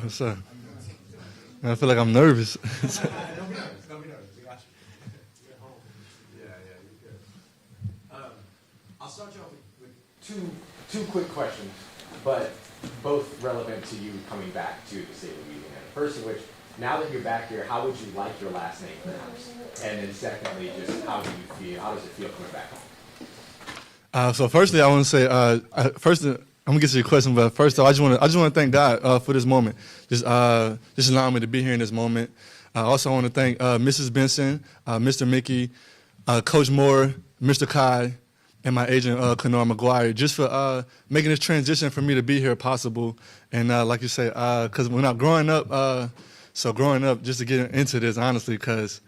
What's up? I feel like I'm nervous. Don't be nervous. Don't be nervous. We got you. You're at home. Yeah, you're good. I'll start you off with two quick questions, but both relevant to you coming back to the state of Louisiana. First of which, now that you're back here, how would you like your last name pronounced? And then secondly, just how do you feel? How does it feel coming back home? So firstly, I want to say, I'm gonna get to your question, but first off, I just want to thank God for this moment. Just allowing me to be here in this moment. I also want to thank Mrs. Benson, Mr. Mickey, Coach Moore, Mr. Kai, and my agent Kenora McGuire, just for making this transition for me to be here possible. And like you say, because when I'm growing up, just to get into this honestly, because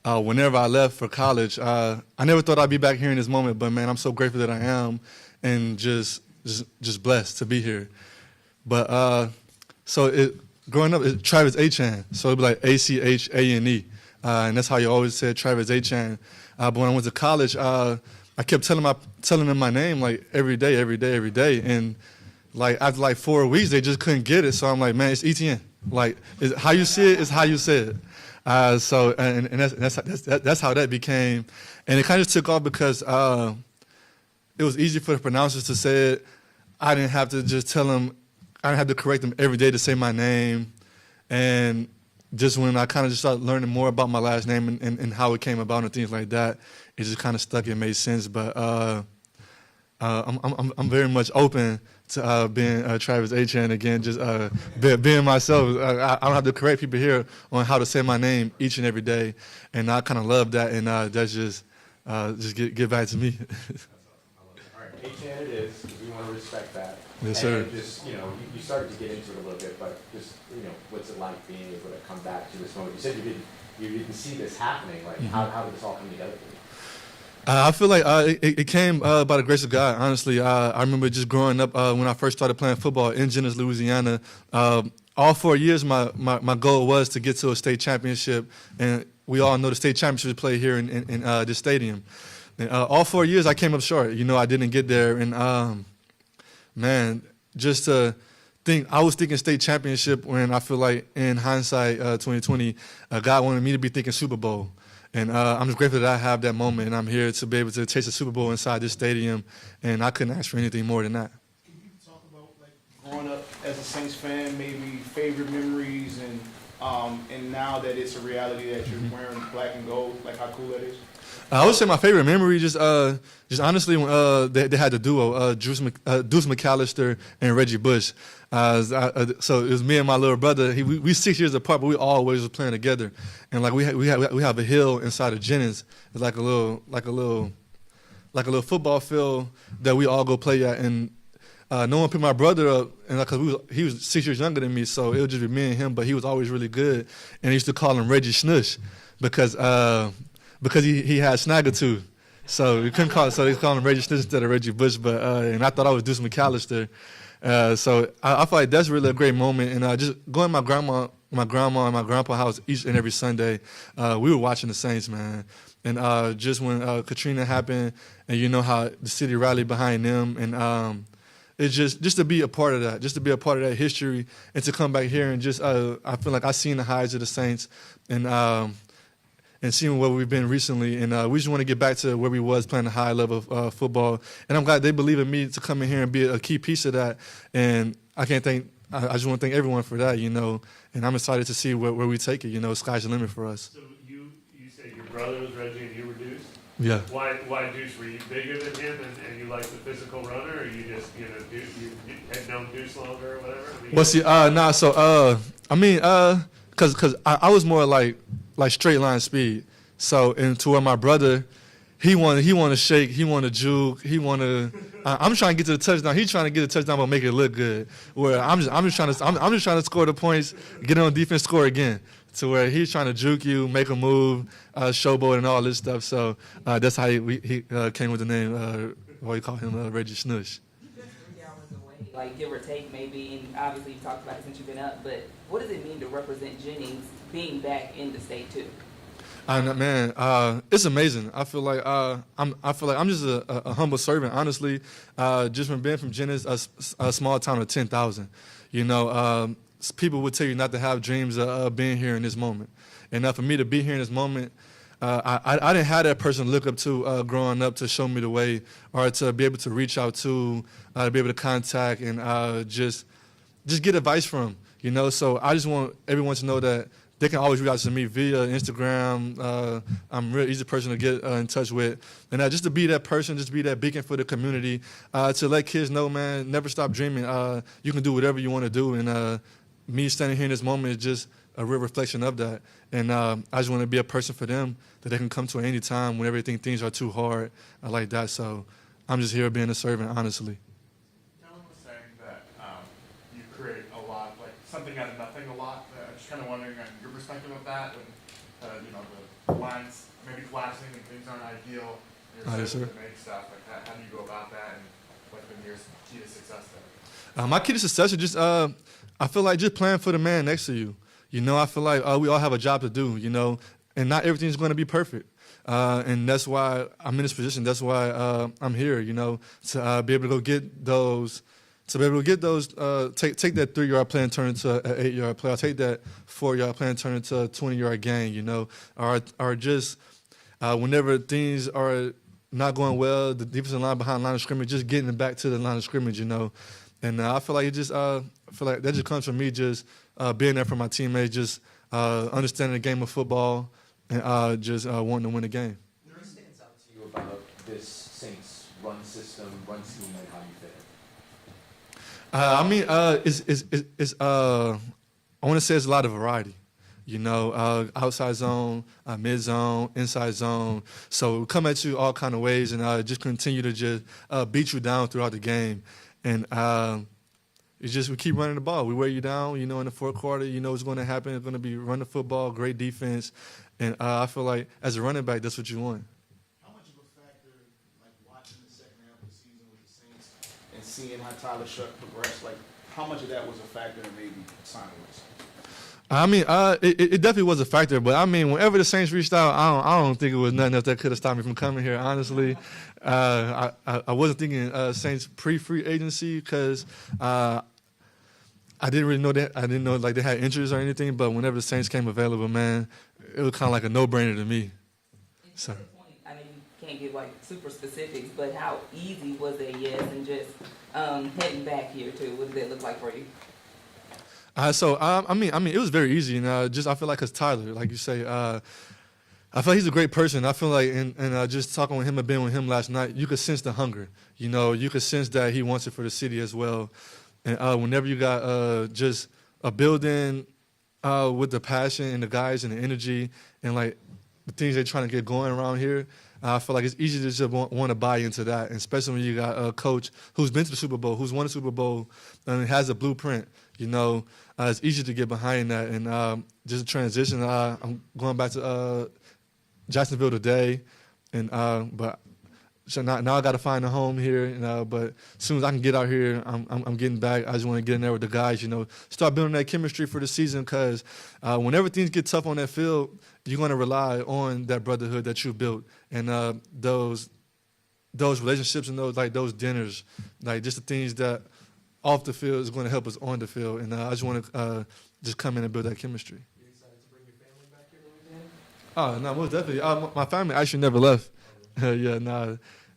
whenever I left for college, I never thought I'd be back here in this moment. But man, I'm so grateful that I am, and just blessed to be here. But growing up, it's Travis Etienne, so it'd be like Achane, and that's how you always said Travis Etienne. But when I went to college, I kept telling them my name like every day, and like after like 4 weeks, they just couldn't get it. So I'm like, man, it's Etienne. Like how you see it is how you say it. So that's how that became, and it kind of took off because it was easy for the pronouncers to say it. I didn't have to just tell them. I didn't have to correct them every day to say my name, and just when I kind of just started learning more about my last name and how it came about and things like that, it just kind of stuck. It made sense. But I'm very much open to being Travis Etienne again, just being myself. I don't have to correct people here on how to say my name each and every day, and I kind of love that, and that's just get back to me. All right, Etienne it is. We want to respect that. Yes, sir. And just, you started to get into it a little bit, but just, what's it like being able to come back to this moment? You said you didn't see this happening. Like, how did this all come together for you? I feel like it came by the grace of God, honestly. I remember just growing up when I first started playing football in Jennings, Louisiana. All 4 years, my goal was to get to a state championship, and we all know the state championship is played here in this stadium. And, all 4 years, I came up short. I didn't get there, and man, just to think, I was thinking state championship when I feel like in hindsight, 2020, God wanted me to be thinking Super Bowl. And I'm just grateful that I have that moment, and I'm here to be able to taste the Super Bowl inside this stadium, and I couldn't ask for anything more than that. Can you talk about like growing up as a Saints fan, maybe favorite memories, and now that it's a reality that you're wearing black and gold, like how cool that is? I would say my favorite memory, just honestly, when they had the duo, Deuce McAllister and Reggie Bush. So it was me and my little brother. We 6 years apart, but we always was playing together. And like we have a hill inside of Jennings. It's like a little football field that we all go play at. And no one picked my brother up, and because he was 6 years younger than me, so it would just be me and him. But he was always really good, and I used to call him Reggie Snush because he had snaggletooth. So we couldn't call it, so they called him Reggie Snush instead of Reggie Bush. But and I thought I was Deuce McAllister. So I feel like that's really a great moment. And just going to my grandma and my grandpa's house each and every Sunday, we were watching the Saints, man. And just when Katrina happened, and how the city rallied behind them, and it's just to be a part of that, just to be a part of that history, and to come back here and just I feel like I've seen the highs of the Saints, and seeing where we've been recently, and we just want to get back to where we was playing a high level of football. And I'm glad they believe in me to come in here and be a key piece of that. And I just want to thank everyone for that, And I'm excited to see where we take it. Sky's the limit for us. So you said your brother was Reggie and you were Deuce? Yeah. Why Deuce? Were you bigger than him and you liked the physical runner, or you just Deuce, you had known Deuce longer or whatever? Because I was more like straight line speed. So, and to where my brother, he wanted to shake, he wanted to juke, I'm trying to get to the touchdown. He's trying to get a touchdown but make it look good. Where I'm just trying to score the points, get on defense, score again. To where he's trying to juke you, make a move, showboat and all this stuff. So that's how he came with the name. We call him Reggie Snush. Like give or take maybe, and obviously you talked about it since you've been up, but what does it mean to represent Jennings being back in the state too? Man, it's amazing. I feel like I'm just a humble servant, honestly. Just from being from Jennings, a small town of 10,000. people would tell you not to have dreams of being here in this moment. And for me to be here in this moment, I didn't have that person to look up to growing up to show me the way, or to be able to reach out to be able to contact and just get advice from. So I just want everyone to know that they can always reach out to me via Instagram. I'm a real easy person to get in touch with. And just to be that person, just be that beacon for the community, to let kids know, man, never stop dreaming. You can do whatever you want to do. And me standing here in this moment is just a real reflection of that. And I just want to be a person for them that they can come to at any time whenever they think things are too hard like that. So I'm just here being a servant, honestly. Dillon was saying that you create a lot, like something out of nothing a lot. I'm just kind of wondering on your perspective of that, when the lines maybe collapsing and things aren't ideal. Yes, sir. To make stuff like how do you go about that, and what's been your key to success there? My key to success is just I feel like just playing for the man next to you. I feel like we all have a job to do. And not everything's going to be perfect. And that's why I'm in this position. That's why I'm here, to be able to go get those, take that 3-yard play and turn it into an 8-yard play. I'll take that 4-yard play and turn it into a 20-yard gain, or just whenever things are not going well, the defensive line behind the line of scrimmage, just getting it back to the line of scrimmage, And I feel like I feel like that just comes from me just being there for my teammates, just understanding the game of football, and just wanting to win the game. What stands out to you about this Saints run system, run scheme, and how you fit it? I want to say it's a lot of variety. Outside zone, mid zone, inside zone. So come at you all kind of ways, and just continue to just beat you down throughout the game. And it's just we keep running the ball. We wear you down, in the fourth quarter. What's going to happen. It's going to be run the football, great defense. And I feel like as a running back, that's what you want. How much of a factor, like watching the second half of the season with the Saints and seeing how Tyler Shuck progressed, like how much of that was a factor in maybe signing with the Saints? It definitely was a factor. But, whenever the Saints reached out, I don't think it was nothing else that could have stopped me from coming here, honestly. I wasn't thinking Saints pre-free agency because I didn't really know that. I didn't know, they had interest or anything. But whenever the Saints came available, man, it was kind of like a no-brainer to me. So. You can't get super specifics, but how easy was that yes, and just heading back here too? What did that look like for you? It was very easy, and I feel like because Tyler, like you say, I feel like he's a great person. I feel like, and just talking with him and being with him last night, you could sense the hunger. You could sense that he wants it for the city as well. And whenever you got just a building with the passion and the guys and the energy and the things they're trying to get going around here, I feel like it's easy to just want to buy into that, and especially when you got a coach who's been to the Super Bowl, who's won the Super Bowl, and has a blueprint. It's easy to get behind that. And just a transition, I'm going back to Jacksonville today, and so now I got to find a home here. But as soon as I can get out here, I'm getting back. I just want to get in there with the guys. Start building that chemistry for the season. Because whenever things get tough on that field, you're going to rely on that brotherhood that you built, and those relationships and those dinners, just the things that off the field is going to help us on the field. And I just want to just come in and build that chemistry. You excited to bring your family back here to Louisiana? Oh, no, most definitely. My family actually never left.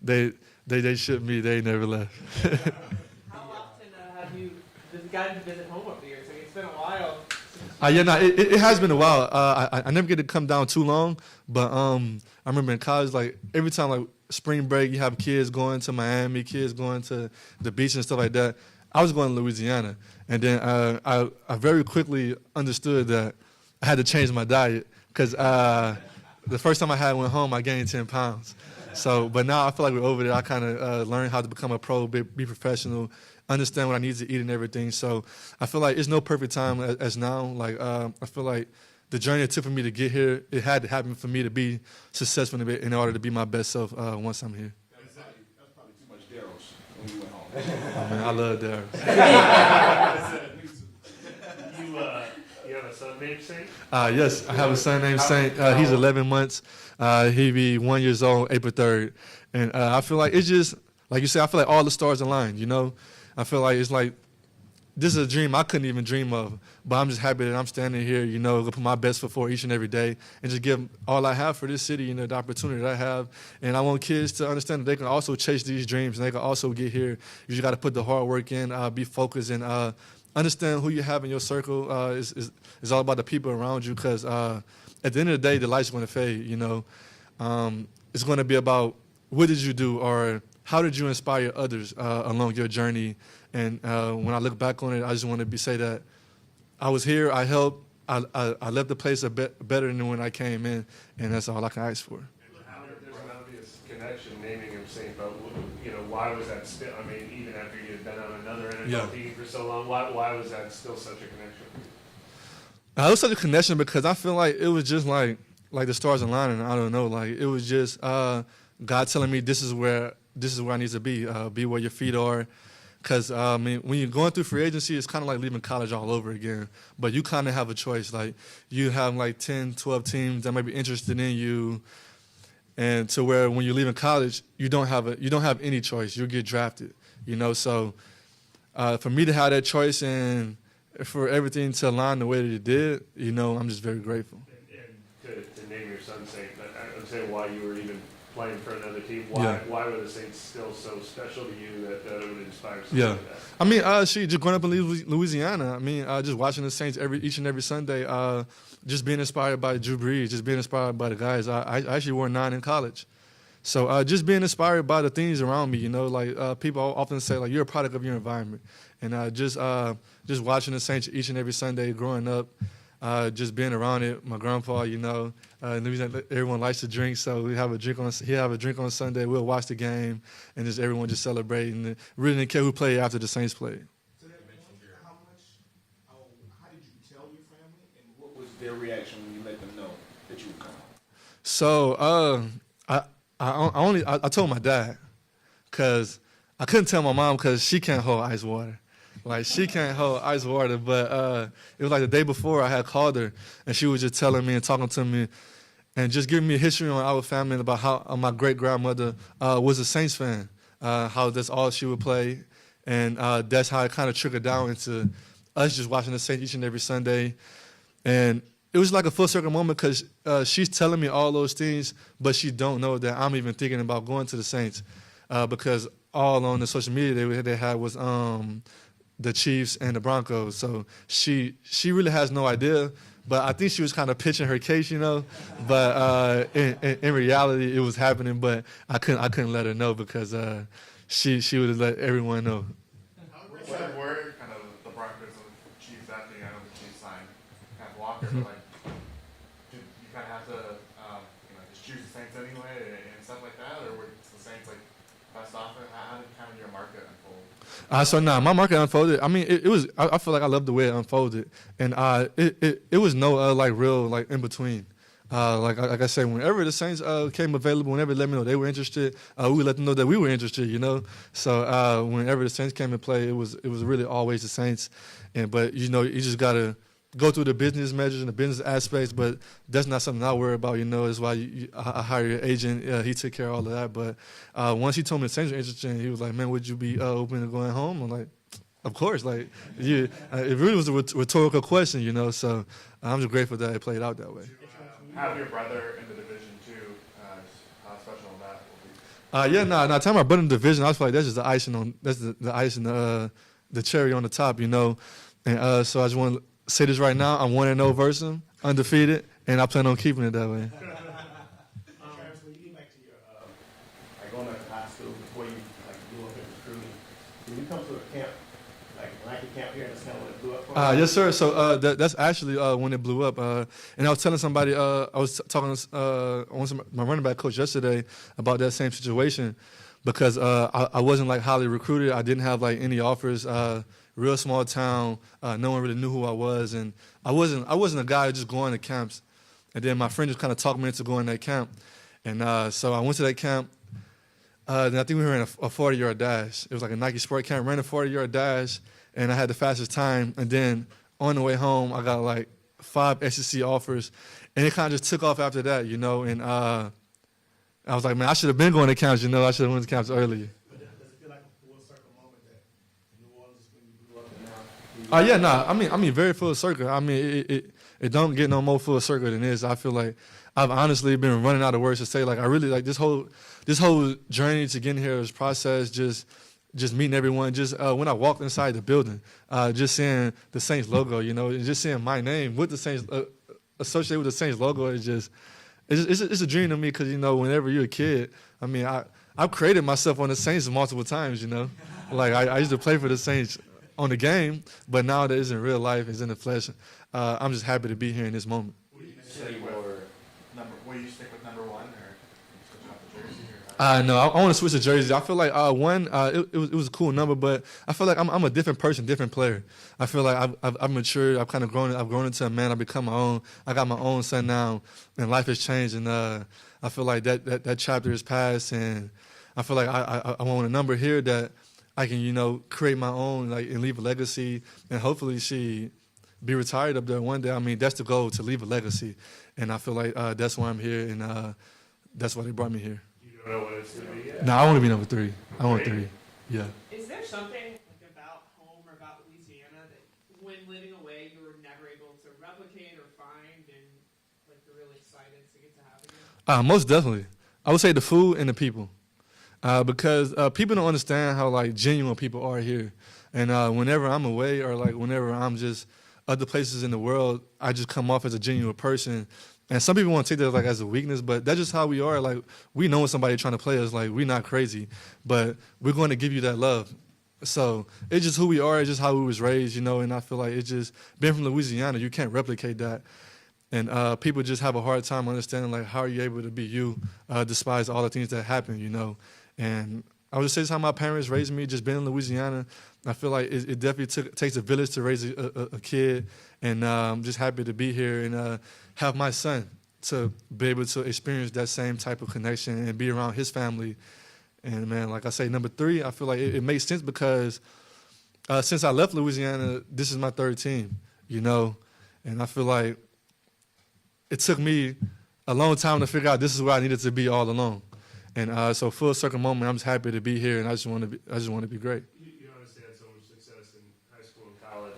They shipped me. They never left. How often have you gotten to visit home up here? So it's been a while. It has been a while. I never get to come down too long, but I remember in college, every time spring break, you have kids going to Miami, kids going to the beach and stuff like that. I was going to Louisiana, and then I very quickly understood that I had to change my diet because the first time I went home, I gained 10 pounds. So, but now I feel like we're over there. I kind of learned how to become a pro, be professional, understand what I need to eat and everything. So I feel like it's no perfect time as now. I feel like the journey it took for me to get here, it had to happen for me to be successful in order to be my best self once I'm here. That's probably too much Daryl's when you went home. Oh, man, I love Darryl. You have a son named Saint? Yes, I have a son named Saint. He's 11 months. He'll be 1 year old April 3rd. And I feel like it's just, like you said, I feel like all the stars aligned, I feel like it's like this is a dream I couldn't even dream of. But I'm just happy that I'm standing here, you know, to put my best foot forward each and every day and just give all I have for this city, you know, the opportunity that I have. And I want kids to understand that they can also chase these dreams and they can also get here. You just got to put the hard work in, be focused, and understand who you have in your circle. Is all about the people around you, because at the end of the day, the light's going to fade, you know. It's going to be about what did you do, or how did you inspire others along your journey. And when I look back on it, I just want to say that I was here, I helped, I left the place better than when I came in, and that's all I can ask for. There's an obvious connection naming him Saint, but you know, why was that still? I mean, even after you had been on another NFL team for so long, why was that still such a connection? It was such a connection because I feel like it was just like the stars aligning. I don't know, like it was just God telling me this is where I need to be where your feet are. Because, I mean, when you're going through free agency, it's kind of like leaving college all over again. But you kind of have a choice. Like, you have like 10, 12 teams that might be interested in you. And to where when you're leaving college, you don't have any choice. You'll get drafted, you know. So for me to have that choice and for everything to align the way that it did, you know, I'm just very grateful. And to name your son Saint, I'm saying why you were even playing for another team, why were the Saints still so special to you that it would inspire something like that? I mean, just growing up in Louisiana, I mean, just watching the Saints each and every Sunday, just being inspired by Drew Brees, just being inspired by the guys. I actually wore 9 in college. So just being inspired by the things around me, you know, like people often say, like, you're a product of your environment. And just watching the Saints each and every Sunday growing up, just being around it. My grandpa, you know, everyone likes to drink, so he have a drink on Sunday. We'll watch the game, and just everyone just celebrating. Really didn't care who played after the Saints played. To that point, how did you tell your family, and what was their reaction when you let them know that you would come home? So I told my dad, because I couldn't tell my mom because she can't hold ice water. Like, she can't hold ice water, but it was like the day before I had called her, and she was just telling me and talking to me and just giving me a history on our family about how my great-grandmother was a Saints fan, how that's all she would play, and that's how it kind of trickled down into us just watching the Saints each and every Sunday. And it was like a full circle moment because she's telling me all those things, but she don't know that I'm even thinking about going to the Saints because all on the social media they had was the Chiefs and the Broncos. So she really has no idea, but I think she was kind of pitching her case, you know. But in reality, it was happening. But I couldn't let her know because she would have let everyone know. Were kind of the Broncos and the Chiefs after you know the Chiefs signed kind of Walker, but like did you kind of have to just choose the Saints anyway and stuff like that, or were the Saints like best offer? How did kind of your market unfold? My market unfolded. I mean, it was. I feel like I loved the way it unfolded, and it was no like real like in between. Like I said, whenever the Saints came available, whenever they let me know they were interested, we would let them know that we were interested. You know, so whenever the Saints came in play, it was really always the Saints. But you know, you just gotta go through the business measures and the business aspects, but that's not something I worry about. You know, it's why I hired your agent. He took care of all of that. But once he told me the Saints were interested, he was like, "Man, would you be open to going home?" I'm like, "Of course." Like, it really was a rhetorical question, you know. So I'm just grateful that it played out that way. Have your brother in the division too? How special that will be? Time my brother in the division, I feel like that's just the icing on the icing the cherry on the top, you know. And so I just want to say this right now: I'm 1-0 versus him, undefeated, and I plan on keeping it that way. Travis, when you get back to your going back to high school before you blew up in recruiting, when you come to a camp like Nike camp here, that's kind of when it blew up for you? Yes, sir. So that's actually when it blew up. And I was telling somebody, I was talking to my running back coach yesterday about that same situation because I wasn't like highly recruited. I didn't have like any offers. Real small town. No one really knew who I was, and I wasn't a guy just going to camps. And then my friend just kind of talked me into going to that camp, and so I went to that camp. Then I think we were in a 40-yard dash. It was like a Nike sport camp. Ran a 40-yard dash, and I had the fastest time. And then on the way home, I got like 5 SEC offers, and it kind of just took off after that, you know. And I was like, man, I should have been going to camps, you know. I should have went to camps earlier. But does it feel like a full circle moment that New Orleans is when you blew up and now Yeah, nah. I mean, very full circle. I mean, it don't get no more full circle than this. I feel like I've honestly been running out of words to say. Like, I really like this whole journey to getting here, this process, just meeting everyone. Just when I walked inside the building, just seeing the Saints logo, you know, and just seeing my name with the Saints associated with the Saints logo is just it's a dream to me because, you know, whenever you're a kid, I mean, I've created myself on the Saints multiple times, you know. Like, I used to play for the Saints on the game, but now that it's in real life, it's in the flesh. I'm just happy to be here in this moment. Will you stick with number 1 or switch out the jersey? Or No, I want to switch the jersey. I feel like one, it was a cool number, but I feel like I'm a different person, different player. I feel like I've matured. I've kind of grown. I've grown into a man. I've become my own. I got my own son now, and life has changed. And I feel like that chapter is past, and I feel like I want a number here that I can, you know, create my own, like, and leave a legacy, and hopefully she be retired up there one day. I mean, that's the goal, to leave a legacy, and I feel like that's why I'm here, and that's why they brought me here. You don't know what it's going to be yet? No, I want to be number 3. I want 3. Yeah. Is there something like about home or about Louisiana that when living away you were never able to replicate or find, and like you're really excited to get to have again? Most definitely. I would say the food and the people. Because people don't understand how, like, genuine people are here. And whenever I'm away or, like, whenever I'm just other places in the world, I just come off as a genuine person. And some people want to take that, like, as a weakness, but that's just how we are. Like, we know when somebody's trying to play us. Like, we're not crazy, but we're going to give you that love. So it's just who we are. It's just how we was raised, you know, and I feel like it's just, being from Louisiana, you can't replicate that. And people just have a hard time understanding, like, how are you able to be you, despite all the things that happen, you know. And I would just say it's how my parents raised me, just being in Louisiana. I feel like it definitely takes a village to raise a kid, and I'm just happy to be here and have my son to be able to experience that same type of connection and be around his family. And, man, like I say, number 3, I feel like it makes sense because since I left Louisiana, this is my 3rd team, you know, and I feel like it took me a long time to figure out this is where I needed to be all along. And so full circle moment, I'm just happy to be here, and I just want to be great. You obviously had so much success in high school and college.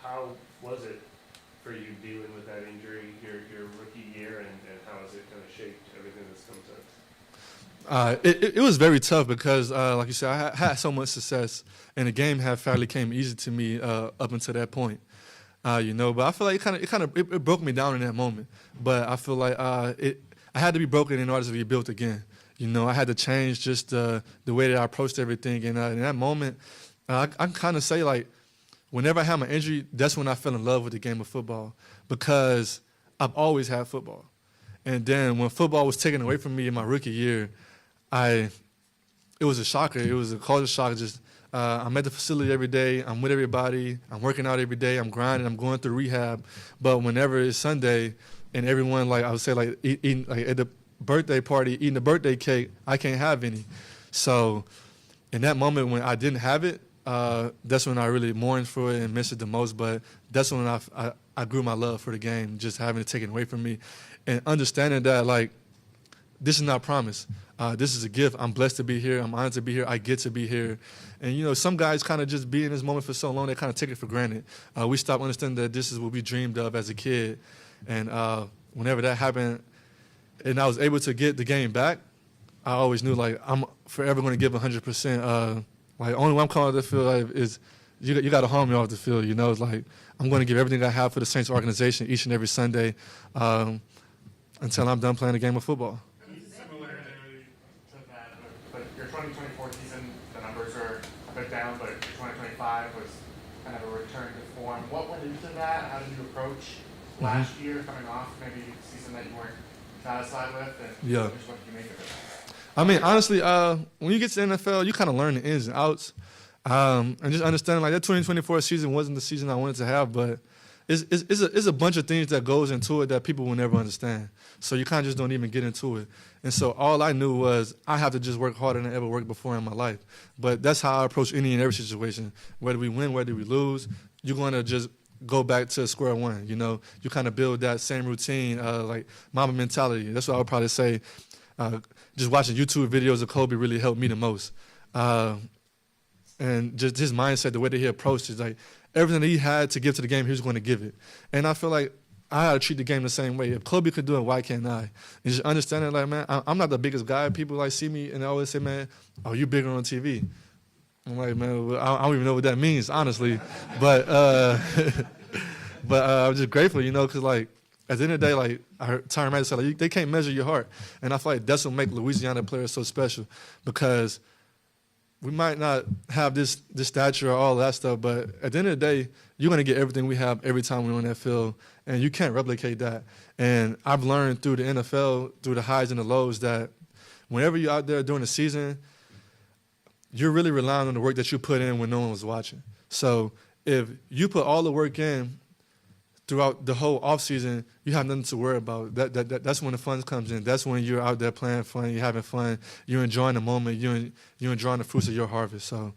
How was it for you dealing with that injury your rookie year, and how has it kind of shaped everything that's come since? It was very tough because, like you said, I had so much success, and the game had fairly came easy to me up until that point. You know, but I feel like it broke me down in that moment. But I feel like I had to be broken in order to be built again. You know, I had to change just the way that I approached everything. And in that moment, I can kind of say, like, whenever I had my injury, that's when I fell in love with the game of football because I've always had football. And then when football was taken away from me in my rookie year, it was a shocker. It was a culture shock. Just I'm at the facility every day. I'm with everybody. I'm working out every day. I'm grinding. I'm going through rehab. But whenever it's Sunday and everyone, like, I would say, like, eating, like, at the birthday party, eating the birthday cake, I can't have any. So in that moment when I didn't have it, that's when I really mourned for it and missed it the most. But that's when I grew my love for the game, just having it taken away from me. And understanding that, like, this is not promise. This is a gift. I'm blessed to be here. I'm honored to be here. I get to be here. And, you know, some guys kind of just be in this moment for so long, they kind of take it for granted. We stop understanding that this is what we dreamed of as a kid. And whenever that happened and I was able to get the game back, I always knew, like, I'm forever going to give 100%. Like, only way I'm coming off the field, like, is you got to harm me off the field. You know, it's like I'm going to give everything I have for the Saints organization each and every Sunday until I'm done playing the game of football. Similarly to that, but your 2024 season, the numbers are a bit down, but your 2025 was kind of a return to form. What went into that? How did you approach last year, coming off maybe a season that you weren't satisfied with? And Yeah. just what did you make of it? I mean, honestly, when you get to the NFL, you kind of learn the ins and outs. And just understanding, like, that 2024 season wasn't the season I wanted to have, but it's a bunch of things that goes into it that people will never understand. So you kind of just don't even get into it. And so all I knew was I have to just work harder than I ever worked before in my life. But that's how I approach any and every situation. Whether we win, whether we lose, you're going to just go back to square one. You know, you kind of build that same routine, like Mamba mentality. That's what I would probably say. Just watching YouTube videos of Kobe really helped me the most. and just his mindset, the way that he approached it, like everything that he had to give to the game, he was going to give it. And I feel like I had to treat the game the same way. If Kobe could do it, why can't I? And just understanding, like, man, I'm not the biggest guy. People like see me and they always say, man, oh, you bigger on TV. I'm like, man, well, I don't even know what that means, honestly. But I'm just grateful, you know, because like at the end of the day, like I heard Tyron Madden said, like, they can't measure your heart, and I feel like that's what makes Louisiana players so special, because we might not have this stature or all that stuff, but at the end of the day, you're gonna get everything we have every time we're on that field, and you can't replicate that. And I've learned through the NFL, through the highs and the lows, that whenever you're out there during the season, you're really relying on the work that you put in when no one was watching. So if you put all the work in throughout the whole offseason, you have nothing to worry about. That's when the fun comes in. That's when you're out there playing fun, you're having fun, you're enjoying the moment, you're enjoying the fruits of your harvest. So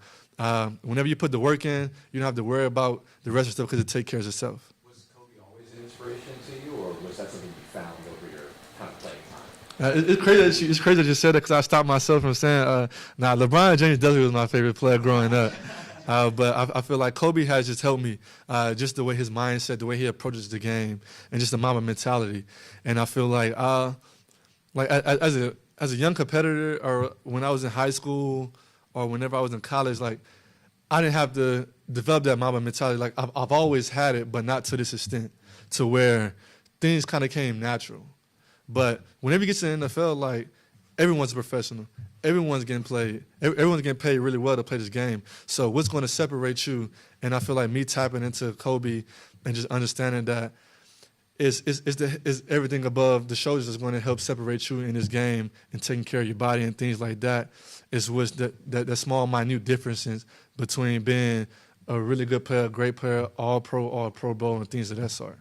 whenever you put the work in, you don't have to worry about the rest of the stuff because it takes care of itself. Was Kobe always an inspiration to you, or was that something you found over your kind of playing time? It's crazy that you said that, because I stopped myself from saying, LeBron James definitely was my favorite player growing up. But I feel like Kobe has just helped me, just the way his mindset, the way he approaches the game, and just the Mamba mentality. And I feel like as a young competitor, or when I was in high school, or whenever I was in college, like I didn't have to develop that Mamba mentality. Like I've always had it, but not to this extent, to where things kind of came natural. But whenever you get to the NFL, like everyone's a professional. Everyone's getting played. Everyone's getting paid really well to play this game. So what's going to separate you? And I feel like me tapping into Kobe and just understanding that is everything above the shoulders that's going to help separate you in this game, and taking care of your body and things like that is what's that small, minute differences between being a really good player, great player, all pro bowl, and things of that sort.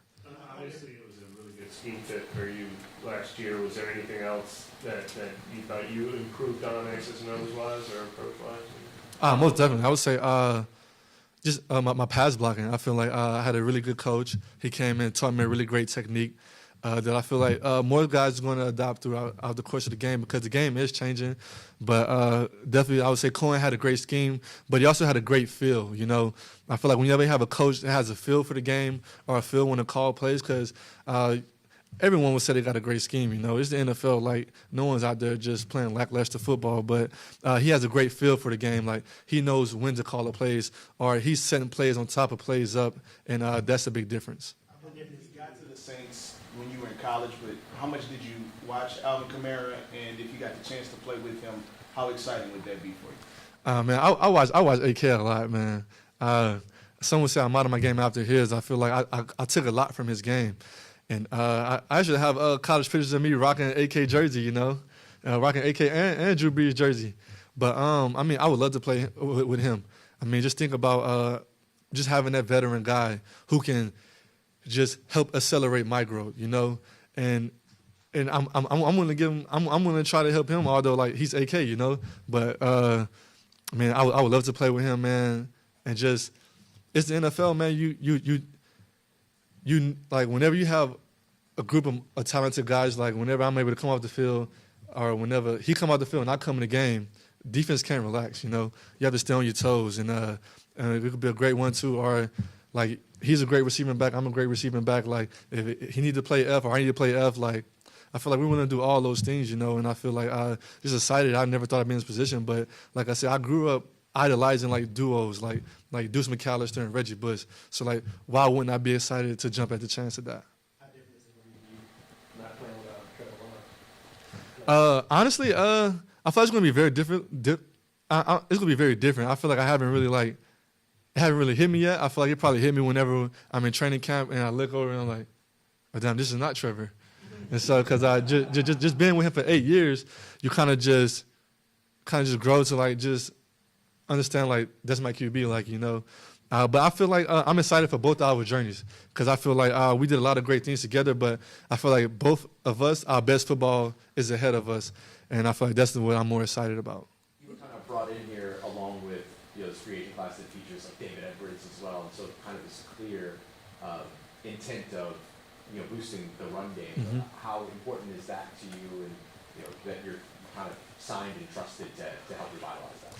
Obviously, it was a really good scheme fit for you last year. Was there anything else that you thought you improved on X's and O's wise or approach wise? Most definitely. I would say just my pass blocking. I feel like I had a really good coach. He came in and taught me a really great technique that I feel like more guys are going to adopt throughout the course of the game, because the game is changing. But definitely I would say Cohen had a great scheme, but he also had a great feel. You know, I feel like whenever you have a coach that has a feel for the game, or a feel when to call plays, because everyone would say they got a great scheme, you know. It's the NFL. Like, no one's out there just playing lackluster football, but he has a great feel for the game. Like, he knows when to call the plays, or he's setting plays on top of plays up, and that's a big difference. I believe he got to the Saints when you were in college, but how much did you watch Alvin Kamara, and if you got the chance to play with him, how exciting would that be for you? Man, I watch AK a lot, man. Someone said I'm out of my game after his. I feel like I took a lot from his game. And I actually have college pictures of me rocking an AK jersey, you know, rocking AK and Drew Brees jersey. But, I mean, I would love to play with him. I mean, just think about just having that veteran guy who can just help accelerate my growth, you know. And I'm going to give him, I'm going to try to help him, although, like, he's AK, you know. But, I mean, I would love to play with him, man. And just, it's the NFL, man. You like, whenever you have a group of talented guys, like whenever I'm able to come off the field, or whenever he come off the field and I come in the game, defense can't relax, you know. You have to stay on your toes, and it could be a great 1-2, or like he's a great receiving back, I'm a great receiving back. Like if he need to play F or I need to play F, like I feel like we want to do all those things, you know. And I feel like just excited. I never thought I'd be in this position, but like I said, I grew up idolizing like duos, like Deuce McAllister and Reggie Bush. So like, why wouldn't I be excited to jump at the chance of that? Not playing without Trevor Lawrence. Honestly, I thought it's going to be very different. It's going to be very different. I feel like it haven't really hit me yet. I feel like it probably hit me whenever I'm in training camp and I look over and I'm like, oh, damn, this is not Trevor. And so, because I just being with him for 8 years, you kind of just grow to like just understand like that's my QB, like, you know. But I feel like I'm excited for both our journeys, because I feel like we did a lot of great things together, but I feel like both of us, our best football is ahead of us, and I feel like that's what I'm more excited about. You were kind of brought in here along with, you know, this free agent class that features like David Edwards as well, and so kind of this clear intent of, you know, boosting the run game. Mm-hmm. How important is that to you, and, you know, that you're kind of signed and trusted to help revitalize that?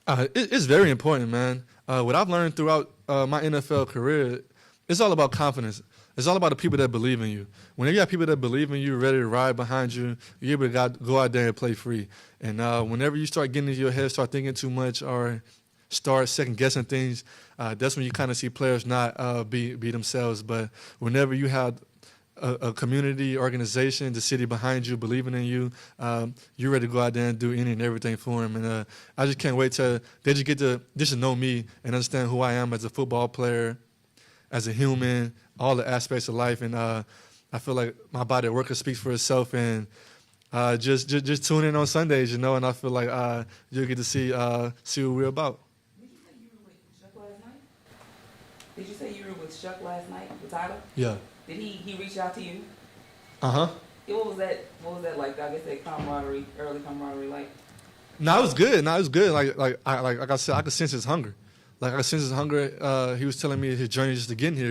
It's very important, man. What I've learned throughout my NFL career, it's all about confidence. It's all about the people that believe in you. Whenever you have people that believe in you, ready to ride behind you, you're able to go out there and play free. And whenever you start getting into your head, start thinking too much, or start second-guessing things, that's when you kind of see players not be themselves. But whenever you have a community, organization, the city behind you, believing in you, you're ready to go out there and do any and everything for them. And I just can't wait till they just get to know me and understand who I am as a football player, as a human, all the aspects of life. And I feel like my body of work speaks for itself. And just tune in on Sundays, and I feel like you'll get to see what we're about. Did you say you were with Chuck last night, with Tyler? Yeah. Did he reach out to you? Uh-huh. What was that like? I guess that camaraderie, early camaraderie like? No, it was good. Like I said, I could sense his hunger. Like I could sense his hunger. He was telling me his journey just to get here,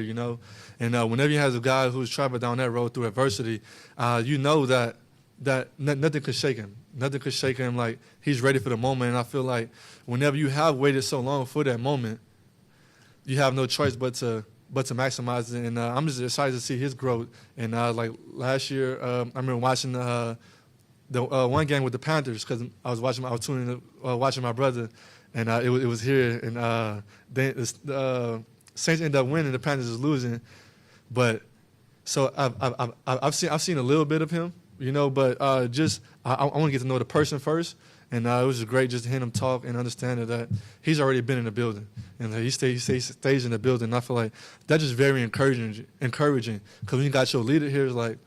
And whenever you have a guy who's traveled down that road through adversity, that nothing could shake him. Nothing could shake him. Like he's ready for the moment. And I feel like whenever you have waited so long for that moment, you have no choice but to maximize it. And I'm just excited to see his growth. And like last year, I remember watching the one game with the Panthers because I was tuning in, watching my brother, and it was here. And the Saints ended up winning. The Panthers was losing, but so I've seen a little bit of him, But I want to get to know the person first. And it was just great just to hear him talk and understand that he's already been in the building. And he stays in the building. And I feel like that's just very encouraging. Because when you got your leader here, it's like,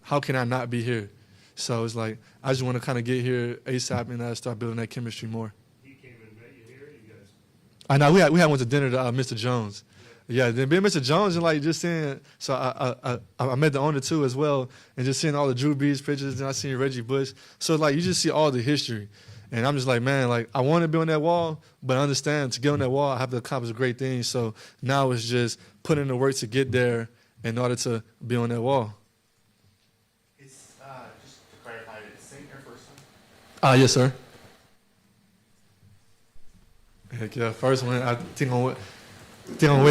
how can I not be here? So it's like, I just want to kind of get here ASAP and start building that chemistry more. He came and met you here, you guys? I know. We had went to dinner to Mr. Jones. Yeah, then being Mr. Jones and like just seeing, so I met the owner too as well, and just seeing all the Drew Brees pictures, and I seen Reggie Bush. So like you just see all the history, and I'm just like, man, like I want to be on that wall, but I understand to get on that wall, I have to accomplish great things. So now it's just putting in the work to get there in order to be on that wall. It's just to clarify, is Saint your first time? Yes, sir. Heck yeah, first one. I think I'll wait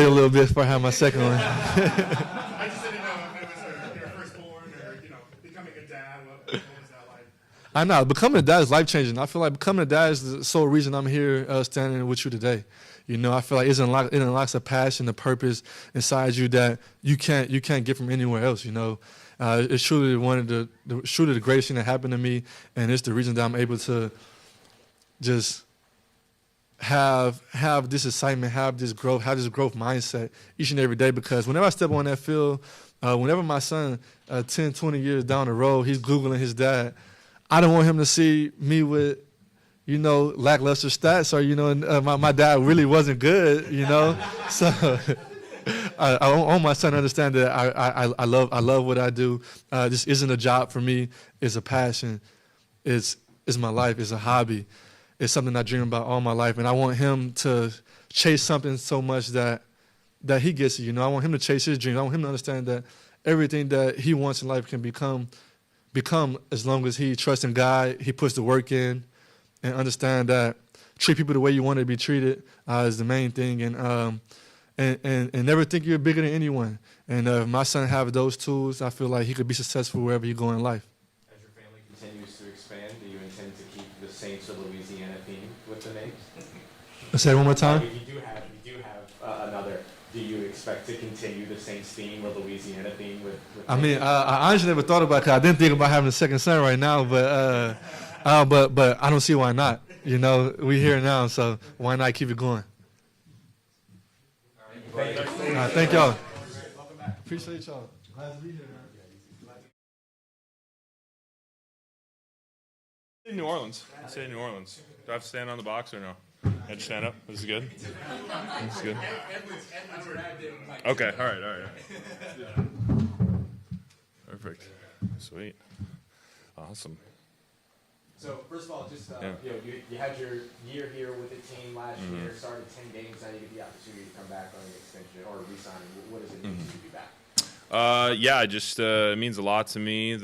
a little bit before I have my second one. I just didn't know if it was your firstborn or, becoming a dad. What was that like? I know. Becoming a dad is life-changing. I feel like becoming a dad is the sole reason I'm here standing with you today. I feel like it unlocks a passion, a purpose inside you that you can't get from anywhere else, It's truly the greatest thing that happened to me, and it's the reason that I'm able to just have this excitement, have this growth mindset each and every day. Because whenever I step on that field, whenever my son, 10, 20 years down the road, he's Googling his dad, I don't want him to see me with, lackluster stats or, my dad really wasn't good, So I want my son to understand that I love what I do. This isn't a job for me. It's a passion. It's my life. It's a hobby. It's something I dream about all my life, and I want him to chase something so much that he gets it. I want him to chase his dreams. I want him to understand that everything that he wants in life can become as long as he trusts in God, he puts the work in, and understand that treat people the way you want to be treated is the main thing, and never think you're bigger than anyone. And if my son have those tools, I feel like he could be successful wherever you go in life. As your family continues to expand, do you intend to keep the Saints of Louisiana theme with the names? Say it one more time. If you do have another, do you expect to continue the Saints theme or Louisiana theme with I mean, I honestly never thought about it 'cause I didn't think about having a second son right now, but I don't see why not. We're here now, so why not keep it going? Thank y'all. Appreciate y'all. Glad to be here, man. In New Orleans. I say New Orleans. Do I have to stand on the box or no? I just stand up. This is good. This is good. Okay. All right. Perfect. Sweet. Awesome. So first of all, just Yeah. you had your year here with the team last year, started 10 games. Now you get the opportunity to come back on an extension or resigning. What does it mean to be back? Yeah, it means a lot to me.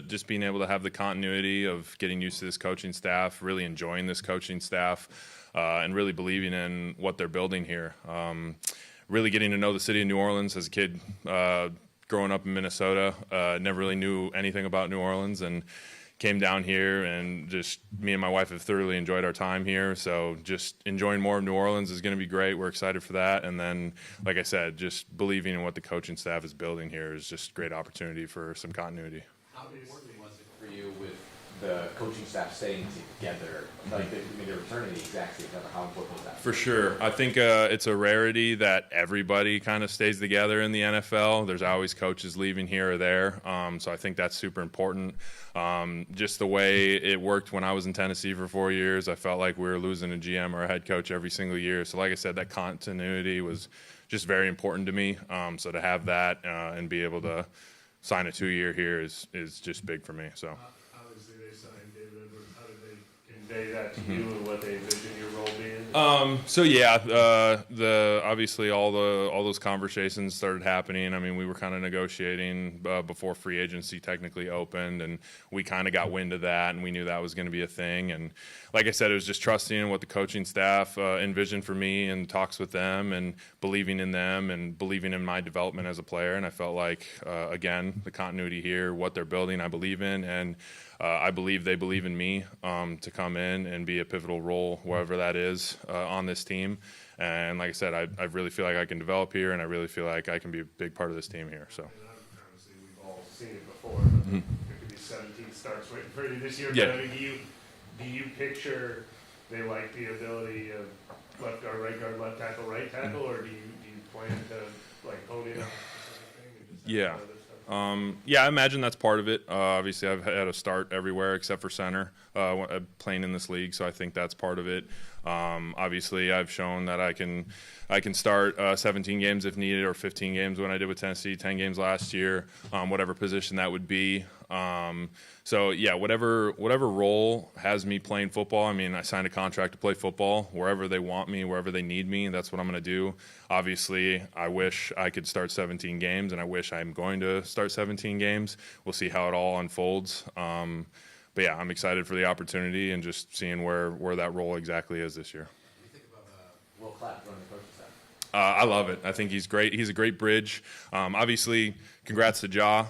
Just being able to have the continuity of getting used to this coaching staff, really enjoying this coaching staff. and really believing in what they're building here. Really getting to know the city of New Orleans as a kid, growing up in Minnesota. Never really knew anything about New Orleans, and came down here, and just me and my wife have thoroughly enjoyed our time here. So just enjoying more of New Orleans is going to be great. We're excited for that. And then, like I said, just believing in what the coaching staff is building here is just a great opportunity for some continuity. How important was it for you with the coaching staff staying together? Like, they're returning the exact same time. How important was that? For sure. I think it's a rarity that everybody kind of stays together in the NFL. There's always coaches leaving here or there. So I think that's super important. Just the way it worked when I was in Tennessee for 4 years, I felt like we were losing a GM or a head coach every single year. So like I said, that continuity was just very important to me. So to have that and be able to sign a 2-year here is just big for me. So. Obviously, they signed David Edwards. How did they convey that to you and what they envision your role being? So yeah, the obviously all those conversations started happening. I mean, we were kind of negotiating before free agency technically opened, and we kind of got wind of that, and we knew that was going to be a thing. And like I said, it was just trusting in what the coaching staff envisioned for me, and talks with them, and believing in them, and believing in my development as a player. And I felt like again, the continuity here, what they're building, I believe in, and I believe they believe in me to come in and be a pivotal role, wherever that is, on this team. And like I said, I really feel like I can develop here, and I really feel like I can be a big part of this team here. So. And obviously, we've all seen it before. There could be 17 starts waiting for you this year. Yeah. But I mean, do you picture they like the ability of left guard, left tackle, right tackle, or do you plan to like hone in on a specific thing and just have Yeah. other stuff? Yeah, I imagine that's part of it. Obviously, I've had a start everywhere except for center playing in this league, so I think that's part of it. Obviously, I've shown that I can start 17 games if needed, or 15 games when I did with Tennessee, 10 games last year, whatever position that would be. So yeah, whatever role has me playing football. I mean, I signed a contract to play football wherever they want me, wherever they need me. That's what I'm going to do. Obviously, I wish I could start 17 games, and I wish I'm going to start 17 games. We'll see how it all unfolds. But yeah, I'm excited for the opportunity and just seeing where that role exactly is this year. What do you think about Will Clapp running the coaching staff? I love it. I think he's great. He's a great bridge. Obviously, congrats to Ja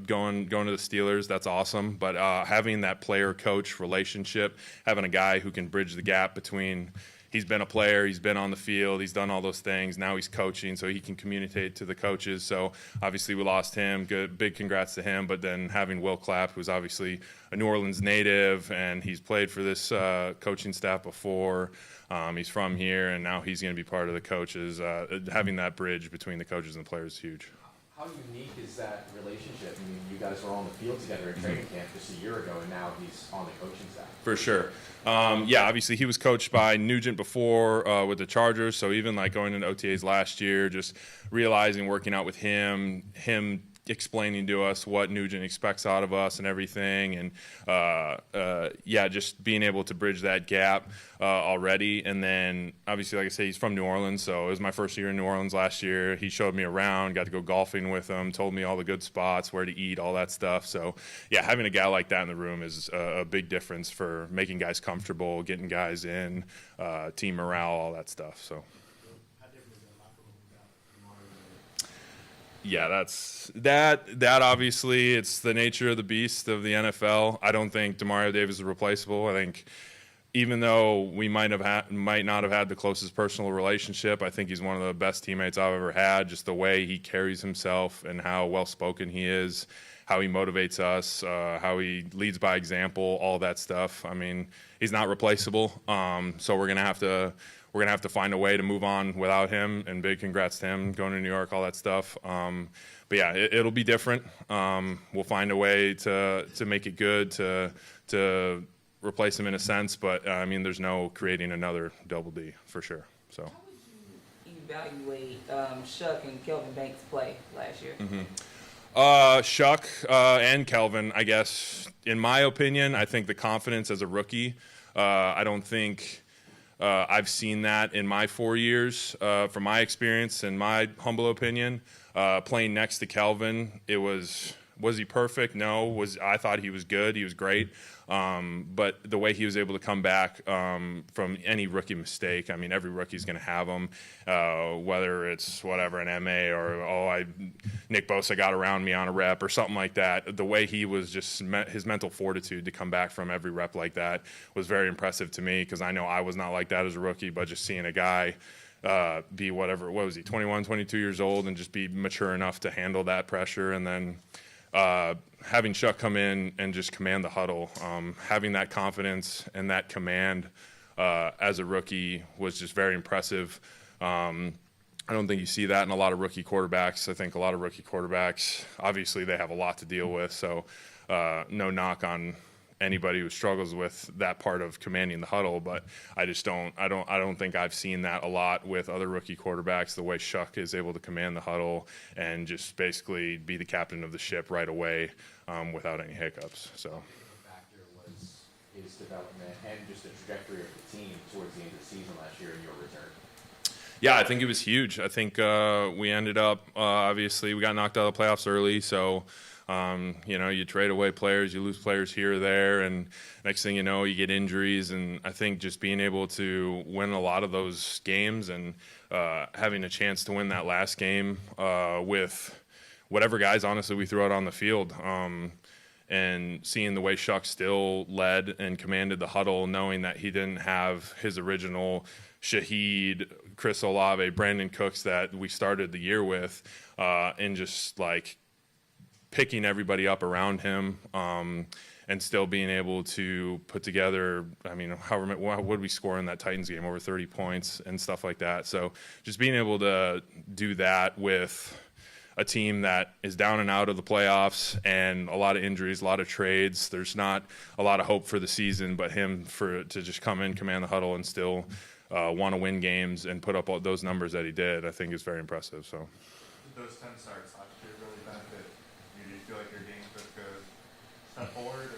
going to the Steelers. That's awesome. But having that player-coach relationship, having a guy who can bridge the gap between he's been a player, he's been on the field, he's done all those things. Now he's coaching, so he can communicate to the coaches. So obviously we lost him. Good, big congrats to him. But then having Will Clapp, who's obviously a New Orleans native, and he's played for this coaching staff before. He's from here, and now he's going to be part of the coaches. Having that bridge between the coaches and the players is huge. How unique is that relationship? I mean, you guys were on the field together at training camp just a year ago, and now he's on the coaching staff. For sure. Yeah, obviously he was coached by Nugent before with the Chargers, so even like going into OTAs last year, just realizing, working out with him explaining to us what Nugent expects out of us and everything, and yeah, just being able to bridge that gap already. And then obviously, like I say, he's from New Orleans, so it was my first year in New Orleans last year. He showed me around, got to go golfing with him, told me all the good spots, where to eat, all that stuff. So yeah, having a guy like that in the room is a big difference for making guys comfortable, getting guys in, team morale, all that stuff. So. Yeah, that obviously, it's the nature of the beast of the NFL. I don't think Demario Davis is replaceable. I think even though we might not have had the closest personal relationship, I think he's one of the best teammates I've ever had. Just the way he carries himself and how well-spoken he is, how he motivates us, how he leads by example, all that stuff. I mean, he's not replaceable. So we're gonna have to find a way to move on without him, and big congrats to him going to New York, all that stuff. But yeah, it'll be different. We'll find a way to make it good, to replace him in a sense. But I mean, there's no creating another Double D for sure. So. How would you evaluate Shuck and Kelvin Banks' play last year? Shuck and Kelvin, I guess, in my opinion, I think the confidence as a rookie, I don't think I've seen that in my 4 years. From my experience and my humble opinion, playing next to Kelvin, it was Was he perfect? No. I thought he was good. He was great. But the way he was able to come back from any rookie mistake, I mean, every rookie's going to have them, whether it's whatever, an MA or, Nick Bosa got around me on a rep or something like that. The way he was just, his mental fortitude to come back from every rep like that was very impressive to me, because I know I was not like that as a rookie, but just seeing a guy be what was he, 21, 22 years old, and just be mature enough to handle that pressure. And then having Chuck come in and just command the huddle, having that confidence and that command as a rookie was just very impressive. I don't think you see that in a lot of rookie quarterbacks. I think a lot of rookie quarterbacks, obviously they have a lot to deal with, so no knock on anybody who struggles with that part of commanding the huddle, but I don't think I've seen that a lot with other rookie quarterbacks, the way Shuck is able to command the huddle and just basically be the captain of the ship right away without any hiccups. So Factor was his development and just the trajectory of the team towards the end of the season last year in your return. yeah, I think it was huge. I think we ended up, obviously we got knocked out of the playoffs early, so you trade away players, you lose players here or there, and next thing you know, you get injuries. And I think just being able to win a lot of those games and having a chance to win that last game with whatever guys, honestly, we threw out on the field, and seeing the way Shuck still led and commanded the huddle, knowing that he didn't have his original Shaheed, Chris Olave, Brandon Cooks that we started the year with, and just like picking everybody up around him, and still being able to put together, I mean, what did we score in that Titans game? Over 30 points and stuff like that. So just being able to do that with a team that is down and out of the playoffs and a lot of injuries, a lot of trades. There's not a lot of hope for the season, but him to just come in, command the huddle, and still want to win games and put up all those numbers that he did, I think is very impressive. So Did those 10 starts last year really benefit you? Do you feel like your game took a step forward?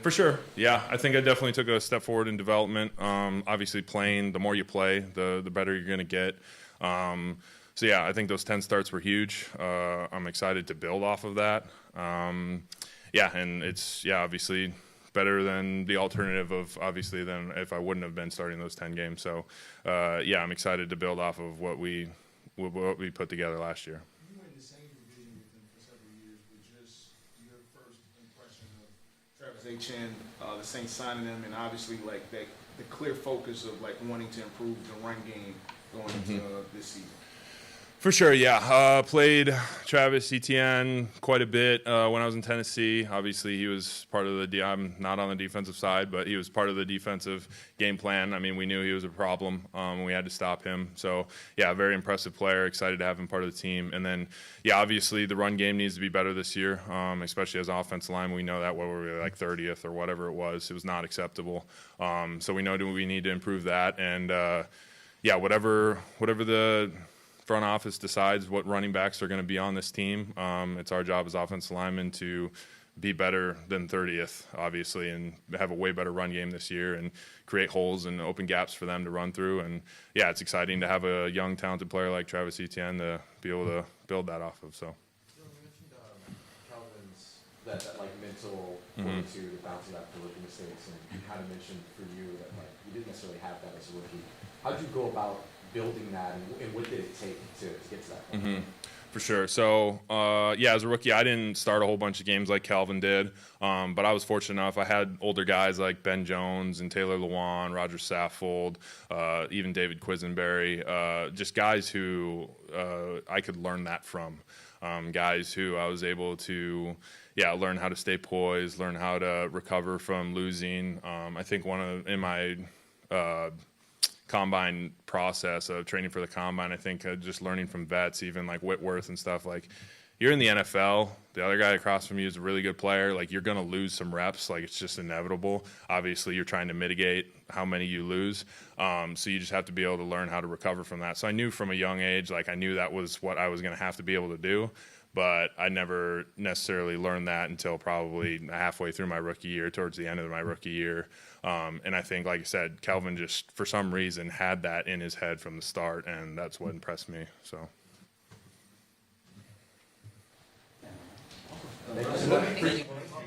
for sure, yeah, I think I definitely took a step forward in development. Obviously, playing, the more you play, the better you're going to get. So yeah, I think those 10 starts were huge. I'm excited to build off of that. Yeah, and it's obviously better than the alternative of obviously than if I wouldn't have been starting those 10 games. So yeah, I'm excited to build off of what we put together last year. You were in the same division with him for several years, but just your first impression of Travis Etienne, the Saints signing him, and obviously like the clear focus of like wanting to improve the run game going into this season. For sure, yeah. Played Travis Etienne quite a bit when I was in Tennessee. Obviously, he was part of I'm not on the defensive side, but he was part of the defensive game plan. I mean, we knew he was a problem, and we had to stop him. So, yeah, very impressive player. Excited to have him part of the team. And then, yeah, obviously the run game needs to be better this year, especially as offensive line. We know that what were we, like 30th or whatever it was not acceptable. So we know we need to improve that. And, yeah, whatever the front office decides what running backs are going to be on this team. It's our job as offensive linemen to be better than 30th, obviously, and have a way better run game this year and create holes and open gaps for them to run through. And, yeah, it's exciting to have a young, talented player like Travis Etienne to be able to build that off of. So. You mentioned Calvin's that like mental fortitude of bouncing back from rookie mistakes, and you kind of mentioned for you that like you didn't necessarily have that as a rookie. How did you go about building that, and what did it take to get to that point? For sure. So, yeah, as a rookie, I didn't start a whole bunch of games like Calvin did, but I was fortunate enough. I had older guys like Ben Jones and Taylor Lewan, Roger Saffold, even David Quisenberry, just guys who I could learn that from, guys who I was able to, learn how to stay poised, learn how to recover from losing. I think in my combine process of training for the combine, I think just learning from vets, even like Whitworth and stuff, like you're in the NFL, the other guy across from you is a really good player, like you're going to lose some reps, like it's just inevitable. Obviously you're trying to mitigate how many you lose, so you just have to be able to learn how to recover from that. So I knew from a young age, like I knew that was what I was going to have to be able to do, but I never necessarily learned that until probably halfway through my rookie year, towards the end of my rookie year. And I think, like I said, Calvin just, for some reason, had that in his head from the start, and that's what impressed me. So.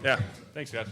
Yeah, thanks, guys.